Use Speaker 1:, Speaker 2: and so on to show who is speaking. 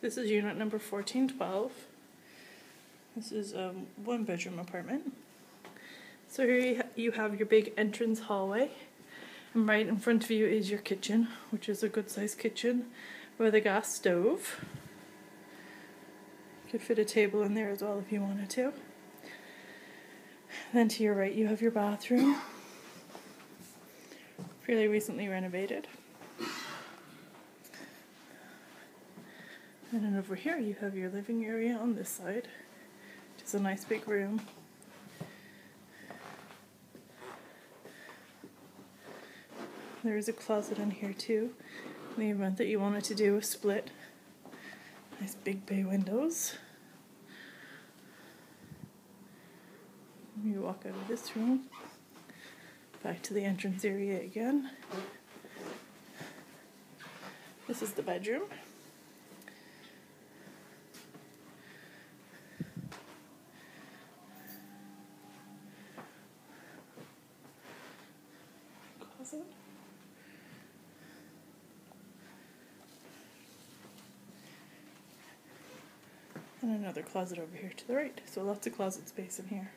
Speaker 1: This is unit number 1412. This is a one-bedroom apartment. So here you have your big entrance hallway, and right in front of you is your kitchen, which is a good-sized kitchen with a gas stove. You could fit a table in there as well if you wanted to. Then to your right you have your bathroom, fairly recently renovated. And then over here you have your living area on this side, which is a nice big room. There is a closet in here too, in the event that you wanted to do a split. Nice big bay windows. You walk out of this room, back to the entrance area again. This is the bedroom. Closet. And another closet over here to the right, so lots of closet space in here.